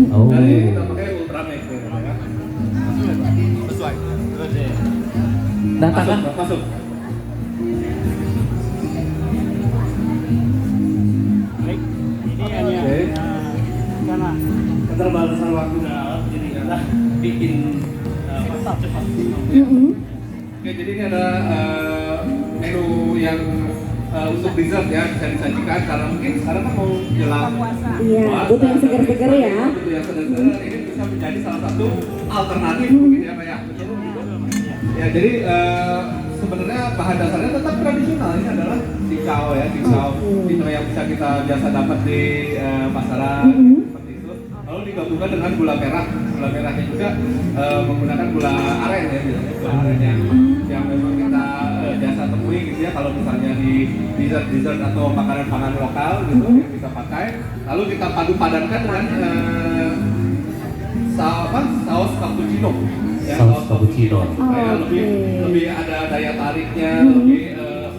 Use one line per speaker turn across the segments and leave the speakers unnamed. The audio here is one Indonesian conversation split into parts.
Oh.
Jadi kita pakai Ultramex ya. Sesuai.
Data kan?
Masuk.
Baik, ini hanya
Oke.
sana.
Keterbatasan waktu jadi kita bikin cepat. Oke, jadi ini ada menu yang untuk dessert ya, bisa disajikan karena mungkin sekarang kan mau jelang puasa.
Iya, butuh yang segar-segar ya.
Butuh yang segar-segar. Ini bisa menjadi salah satu alternatif mungkin ya Pak ya. Ya, jadi sebenarnya bahan dasarnya tetap tradisional. Ini adalah cincau ya, cincau yang bisa kita biasa dapat di pasaran seperti itu. Lalu digabungkan dengan gula merah. Gula merahnya juga menggunakan gula aren ya, biasanya gula aren yang memang kita biasa temui gitu ya. Kalau misalnya di dessert atau makanan-makanan lokal gitu yang kita pakai. Lalu kita padu padankan dengan saus cappuccino. Ya,
Saus cappuccino.
Supaya lebih ada daya tariknya, lebih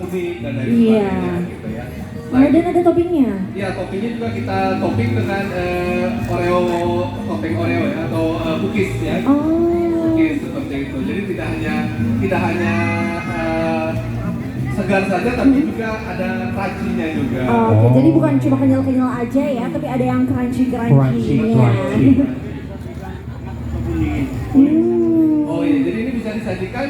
unik dan lain sebagainya gitu ya.
Oh, dan ada toppingnya?
Iya, toppingnya juga kita topping dengan topping Oreo ya, atau cookies ya. Cookies seperti itu. Jadi tidak hanya segar saja, tapi juga ada crunchy-nya juga.
Oke, jadi bukan cuma kenyal-kenyal aja ya, tapi ada yang crunchy-nya.
Oh iya, jadi ini bisa disajikan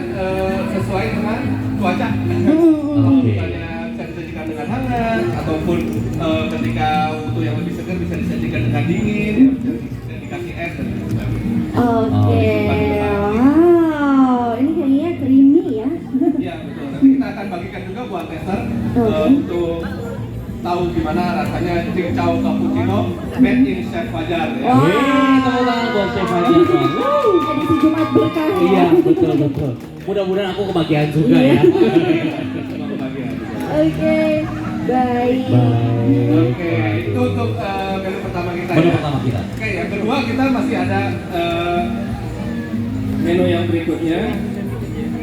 sesuai dengan cuaca. Kalau misalnya bisa disajikan dengan hangat, ataupun ketika butuh yang lebih segar bisa disajikan dengan dingin, dan dikasih es dan sebagainya.
Oke, wow, ini kayaknya creamy ya.
Iya betul. Nanti kita akan bagikan juga buat tester untuk tahu gimana rasanya cincau cappuccino made in Chef Fajar ya.
Tepuk tangan buat Chef Fajar.
Edisi Jumat berkah.
Iya, betul. Mudah-mudahan aku kebagian juga ya.
Oke, baik.
Oke, itu untuk menu pertama kita
Menu
ya.
pertama kita.
Oke, yang kedua kita masih ada menu yang berikutnya.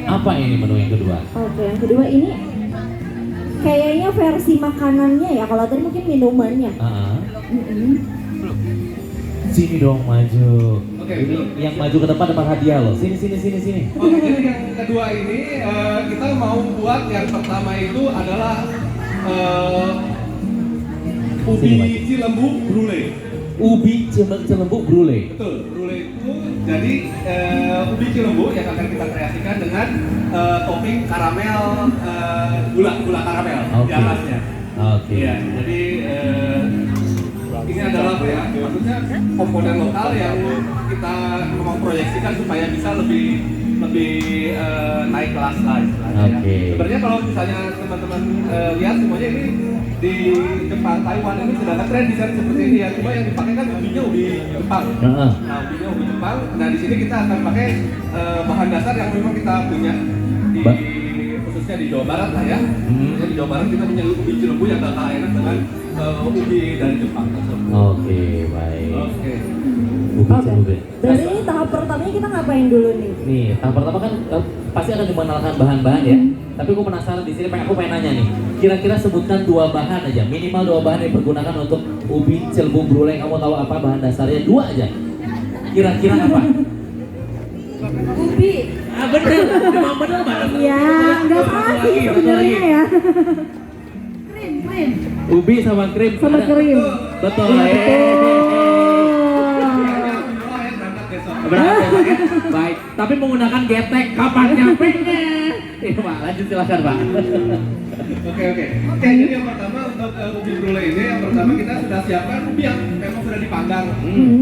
Apa ini menu yang kedua?
Oke, yang kedua ini kayaknya versi makanannya ya. Kalau tadi mungkin minumannya.
Sini dong maju.
Oke.
Ini yang maju ke depan dapat hadiah loh. Sini.
Oke, jadi yang kedua ini kita mau buat yang pertama itu adalah ubi cilembu brulee.
Ubi cilembu brulee.
Betul, brulee itu jadi ubi cilembu yang akan kita kreasikan dengan topping karamel, gula karamel di atasnya.
Oke.
Iya, jadi ini adalah apa ya? Maksudnya komponen lokal yang kita memang proyeksikan supaya bisa lebih naik kelas lah istilahnya.
Oke.
Sebenarnya kalau misalnya teman-teman lihat semuanya ini di Jepang, Taiwan ini sudah ada tren desain seperti ini ya. Cuma yang dipakai kan ubinya ubi Jepang. Nah, ubinya ubi Jepang. Nah, di sini kita akan pakai bahan dasar yang memang kita punya di khususnya di Jawa Barat lah ya. Di Jawa Barat kita punya ubi cilembu yang gak kalah enak dengan ubi dari Jepang tersebut.
Oke, baik.
Oke.
Ubi cilembu.
Dari ini tahap pertamanya kita ngapain dulu nih?
Nih, tahap pertama kan pasti akan mengenalkan bahan-bahan ya. Tapi aku penasaran di sini, aku pengen nanya nih. Kira-kira sebutkan 2 bahan aja, minimal 2 bahan yang dipergunakan untuk ubi cilembu brulee. Kamu tahu apa bahan dasarnya? 2 aja. Kira-kira apa?
Ubi.
Bener, memang bener banget.
Ya, nggak salah sih sebenarnya ya. Krim.
Ubi sama krim.
Sama krim.
Betul.
Berangkat besok.
Berarti ya? Baik, tapi menggunakan getek kapan nyampenya? Pak, lanjut silakan Pak.
Oke, jadi yang pertama untuk ubi brulee ini, yang pertama kita sudah siapkan ubi yang memang sudah dipanggang.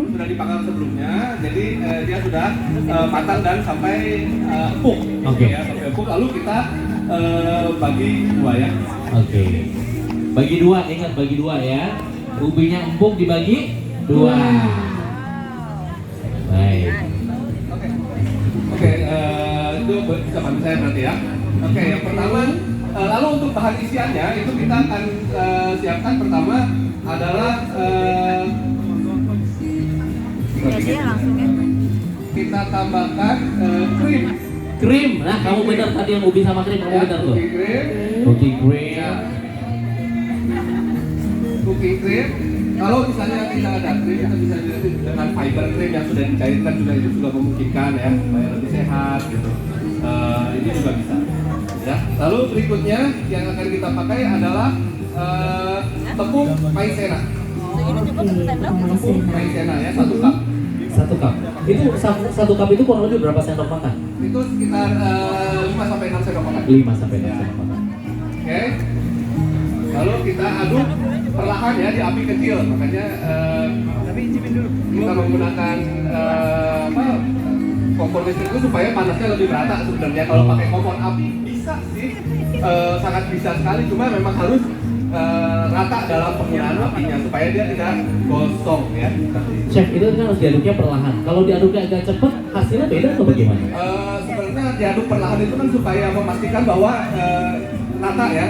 Sudah dipanggang sebelumnya, jadi dia sudah matang dan sampai empuk.
Oke.
Ya, sampai empuk, lalu kita bagi 2 ya.
Oke. Bagi 2, ingat bagi 2 ya. Ubinya empuk dibagi 2. Baik.
Oke, itu bisa bantu saya berarti ya. Oke, yang pertama, lalu untuk bahan isiannya itu kita akan siapkan pertama adalah kita tambahkan krim.
Krim. Nah, kamu benar tadi yang ubi sama krim, kamu benar tuh.
Cooking cream.
Cooking cream.
Ya. Cooking cream. Kalau misalnya kita ada krim, kita bisa dengan fiber krim yang sudah dicairkan juga, itu juga memungkinkan ya, supaya lebih sehat gitu. Ini juga bisa. Ya. Lalu berikutnya yang akan kita pakai adalah tepung maizena. Tepung maizena ya, 1 cup.
1 cup. Itu 1 cup itu kurang lebih berapa sendok makan?
Itu sekitar 5-6 sendok makan.
5 sampai 6
Ya.
sendok makan.
Oke. Lalu kita aduk perlahan ya di api kecil, makanya kita menggunakan kompor listrik itu supaya panasnya lebih merata sebenarnya. Kalau pakai kompor api bisa sih, sangat bisa sekali, cuma memang harus rata dalam penggunaan apinya supaya dia tidak gosong ya.
Chef, itu kan harus diaduknya perlahan. Kalau diaduknya agak cepat, hasilnya beda atau bagaimana?
Sebenarnya diaduk perlahan itu kan supaya memastikan bahwa rata ya,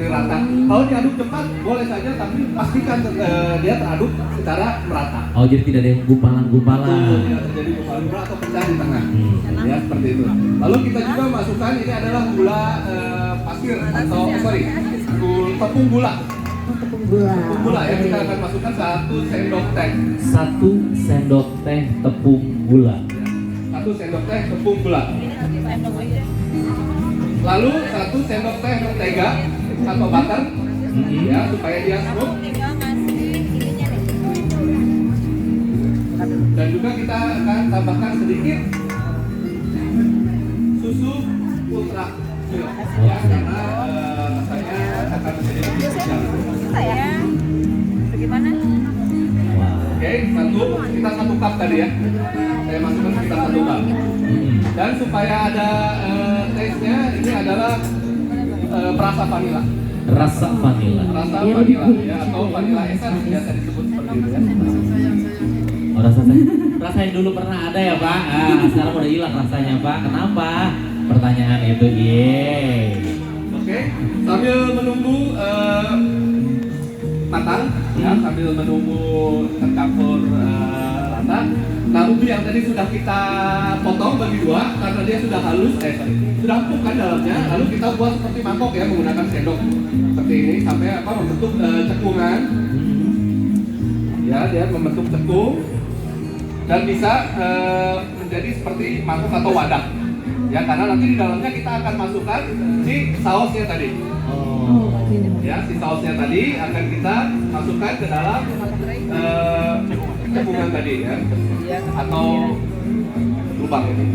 rata. Kalau diaduk cepat boleh saja, tapi pastikan dia teraduk secara merata.
Oh, jadi tidak ada yang gumpalan-gumpalan.
Tidak terjadi gumpalan atau pecah di tengah. Ya seperti itu. Lalu kita juga masukkan, ini adalah gula pasir atau tepung gula.
Tepung gula.
Tepung gula ya, kita akan masukkan 1 sendok teh.
1 sendok teh tepung gula.
1 sendok teh tepung gula. Lalu 1 sendok teh mentega atau butter, ya supaya dia smooth. Dan juga kita akan tambahkan sedikit susu ultra milk, ya karena rasanya akan menjadi lebih spesial.
Bagaimana?
Oke, kita 1 cup tadi ya. Saya masukkan sekitar 1 cup. Dan supaya ada taste-nya, ini adalah perasa vanila.
Rasa vanila.
Rasa vanila ya, atau vanila essence biasa disebut seperti itu ya.
Oh, rasa yang dulu pernah ada ya Pak. Sekarang udah hilang rasanya Pak. Kenapa? Pertanyaan itu.
Oke, sambil menunggu matang, ya, sambil menunggu tercampur rata. Nah, ubi yang tadi sudah kita potong bagi 2 karena dia sudah halus, sudah empuk kan dalamnya. Lalu kita buat seperti mangkok ya, menggunakan sendok seperti ini sampai membentuk cekungan. Ya, dia membentuk cekung dan bisa menjadi seperti mangkok atau wadah. Ya, karena nanti di dalamnya kita akan masukkan si sausnya tadi. Ya, si sausnya tadi akan kita masukkan ke dalam cekungan tadi ya, atau lubang ini.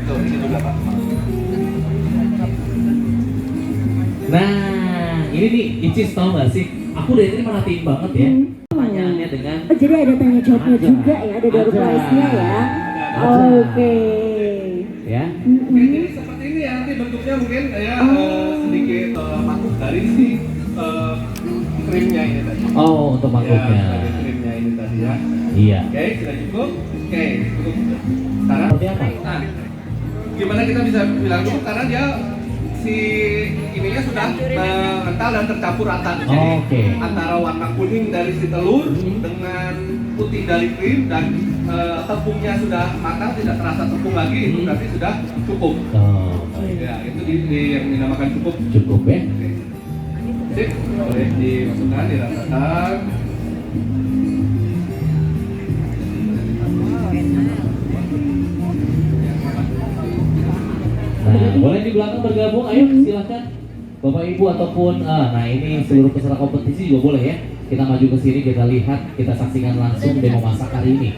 Tuh, ini juga Pak.
Nah, ini nih, Icis tahu nggak sih? Aku dari tadi merhatiin banget ya. Pertanyaannya dengan
Oh, jadi ada tanya jawabnya
Ada.
juga ya, ada door
Ada.
prize-nya ya.
Ada.
Oke.
ya.
Oke, jadi seperti ini ya, nanti bentuknya mungkin ya sedikit makuk dari si krimnya ini tadi.
Oh, untuk
Ya,
mangkuknya.
dari krimnya ini tadi ya.
Iya.
Oke, sudah cukup. Oke, cukup. Sekarang,
Seperti apa?
nah, gimana kita bisa bilang cukup? Karena dia si ininya sudah mengental dan tercampur rata. Jadi
Oke.
antara warna kuning dari si telur dengan putih dari krim dan tepungnya sudah matang, tidak terasa tepung lagi, itu berarti sudah cukup.
Oh,
Ya, itu yang dinamakan cukup.
cukup ya.
Oke. Sip, boleh dimasukkan, dirasakan.
Nah, boleh di belakang bergabung, ayo silakan. Bapak Ibu ataupun nah ini seluruh peserta kompetisi juga boleh ya. Kita maju ke sini, kita lihat, kita saksikan langsung demo masak hari ini.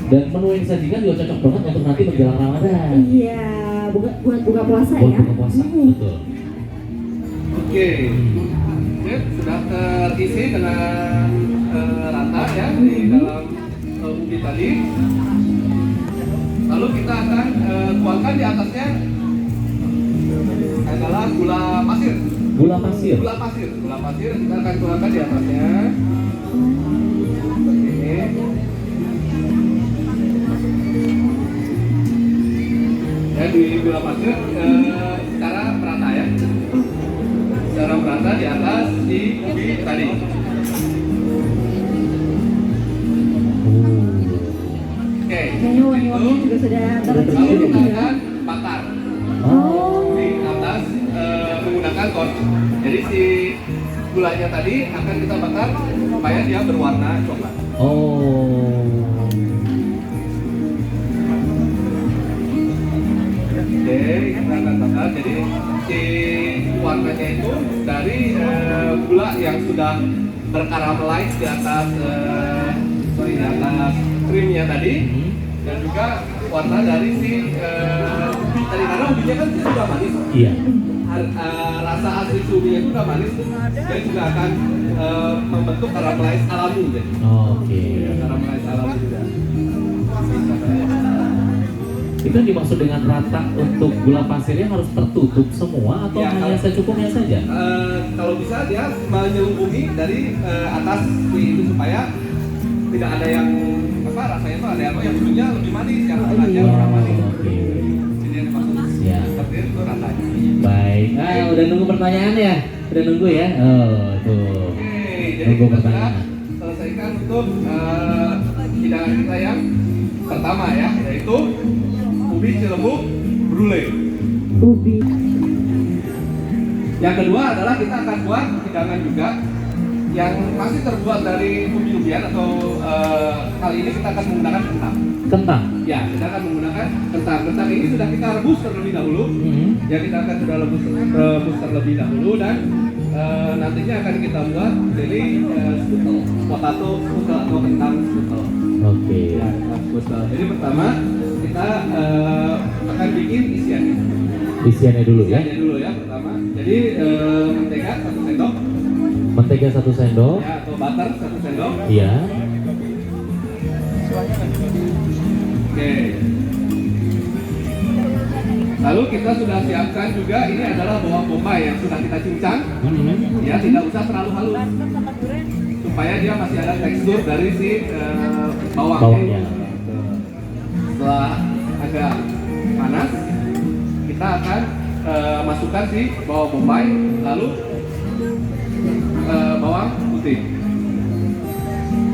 Dan menu yang disajikan juga cocok banget untuk nanti menjelang Ramadan.
Iya, buat buka puasa
Buat
ya.
buka puasa, betul.
Oke. Sip, sudah terisi dengan rata ya di dalam ubi tadi. Lalu kita akan tuangkan di atasnya adalah gula pasir.
Gula pasir.
Gula pasir kita akan tuangkan di atasnya. Seperti ini. Ya, di gula pasir secara merata ya. Secara merata di atas di ubi tadi. Oke.
Kayaknya wangi-wanginya juga sudah
Lalu
tercium
kita
ya.
akan bakar
Oh.
di atas menggunakan menggunakan torch. Jadi si gulanya tadi akan kita bakar supaya dia berwarna coklat.
Oh.
Oke, kita akan bakar. Jadi si warnanya itu dari gula yang sudah berkaramelize di atas di atas krimnya tadi, dan juga warna dari si ubi tadi, karena ubinya kan dia sudah manis.
Iya.
Rasa asli si ubinya itu sudah manis, dia juga akan membentuk karamelize alami. Jadi
Oke.
karamelize alami juga.
Itu yang dimaksud dengan rata untuk gula pasirnya harus tertutup semua atau
Ya,
hanya secukupnya saja?
Kalau bisa dia menyelubungi dari atas kue itu supaya tidak ada yang apa rasanya tuh ada yang ujungnya lebih manis, yang tengahnya kurang manis.
Oke.
Jadi yang dimaksud
Ya.
seperti itu rasanya.
Baik. Udah nunggu pertanyaan ya? Udah nunggu ya? Oh, tuh.
Oke, jadi
Nunggu
kita sudah
pertanyaan.
selesaikan untuk hidangan kita yang pertama ya, yaitu ubi cilembu brulee.
Ubi.
Yang kedua adalah kita akan buat hidangan juga yang masih terbuat dari ubi-ubian atau kali ini kita akan menggunakan kentang.
Kentang.
Ya, kita akan menggunakan kentang. Kentang ini sudah kita rebus terlebih dahulu. Ya, kita akan sudah rebus terlebih dahulu dan nantinya akan kita buat jadi skutel, potato skutel atau kentang skutel.
Oke.
Ya, kentang skutel. Jadi pertama kita akan bikin isiannya.
Isiannya dulu ya.
Isiannya dulu ya pertama. Jadi mentega 1 sendok.
Mentega 1 sendok.
Ya, atau butter 1 sendok.
Iya.
Oke. Lalu kita sudah siapkan juga ini adalah bawang bombay yang sudah kita cincang. Ya, tidak usah terlalu halus supaya dia masih ada tekstur dari si
Bawangnya.
Setelah agak panas, kita akan masukkan si bawang bombay, lalu bawang putih.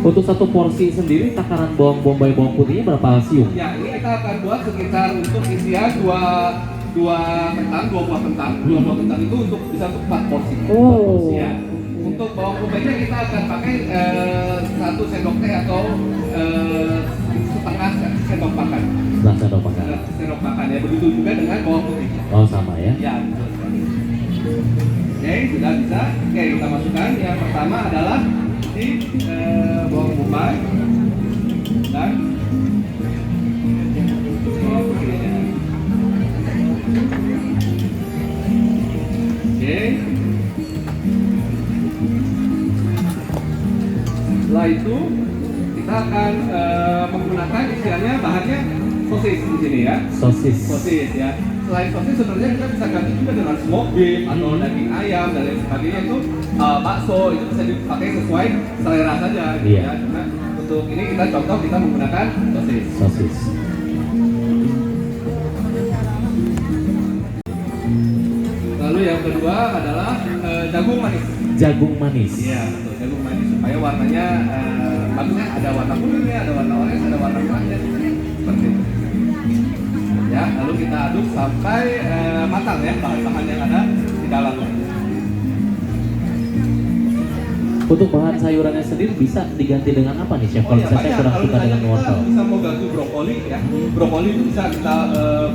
Untuk satu porsi sendiri takaran bawang bombay bawang putihnya berapa siung?
Ya, ini kita akan buat sekitar untuk isian dua buah kentang itu untuk bisa untuk 4 porsi.
Oh.
Ya. Untuk bawang bombay kita akan pakai 1 sendok teh atau setengah sendok makan.
Setengah sendok makan.
Sendok makan ya, begitu juga dengan bawang putih.
Oh, sama ya.
Ya, betul sekali. Oke, sudah bisa. Oke, kita masukkan. Yang pertama adalah di bawang bombay dan bawang putihnya. Oke. Setelah itu kita akan menggunakan isiannya bahannya sosis di sini ya.
Sosis.
Sosis ya. Selain sosis sebenarnya kita bisa ganti juga dengan smoked beef atau daging ayam dan lain sebagainya, itu bakso itu bisa dipakai sesuai selera saja gitu
Iya.
ya. Cuma untuk ini kita contoh kita menggunakan sosis.
Sosis.
Lalu yang kedua adalah jagung manis.
Jagung manis.
Iya, betul, jagung manis supaya warnanya bagusnya ada warna kuningnya, ada warna orange, ada warna merahnya seperti itu. Ya, lalu kita aduk sampai matang ya bahan-bahan yang ada di dalamnya.
Untuk bahan sayurannya sendiri bisa diganti dengan apa nih chef? Kalau misalnya saya kurang
Kalau
suka
misalnya
dengan
kita
wortel.
bisa mau ganti brokoli ya, brokoli itu bisa kita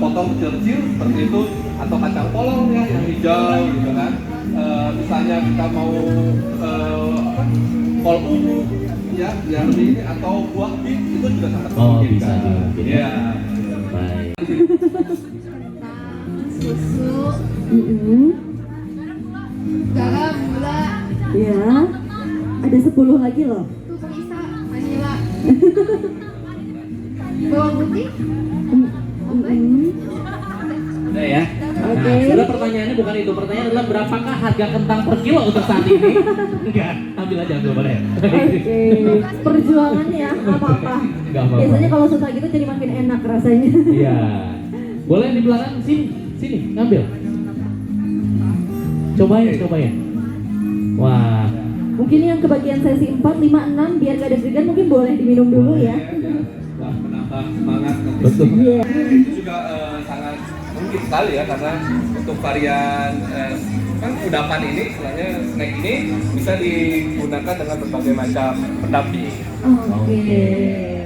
potong kecil-kecil seperti itu, atau kacang polong ya yang hijau gitu kan. Misalnya kita mau apa, kol ungu ya, yang lebih ini, atau buah bit itu juga sangat
Oh,
memungkinkan.
bisa dimungkinkan.
Ya.
Baik.
Susu, garam, gula,
Ya. Ada 10 lagi loh.
tuh bisa, vanila, bawang putih,
Udah ya.
Oke.
Nah, sudah pertanyaannya bukan itu. Pertanyaannya adalah berapakah harga kentang per kilo untuk saat ini? Enggak. Ambil aja, ambil boleh.
Oke. Perjuangan ya, nggak apa-apa.
Nggak apa-apa.
Biasanya kalau susah gitu jadi makin enak rasanya.
Iya. Boleh di belakang sini, sini ngambil. Cobain, cobain. Wah,
Mungkin yang kebagian sesi 4, 5, 6 biar gak deg-degan mungkin boleh diminum dulu ya.
Wah, menambah semangat nanti.
Betul.
Iya.
Itu juga sangat mungkin sekali ya, karena untuk varian kan kudapan ini, istilahnya snack ini bisa digunakan dengan berbagai macam pendamping.
Oke.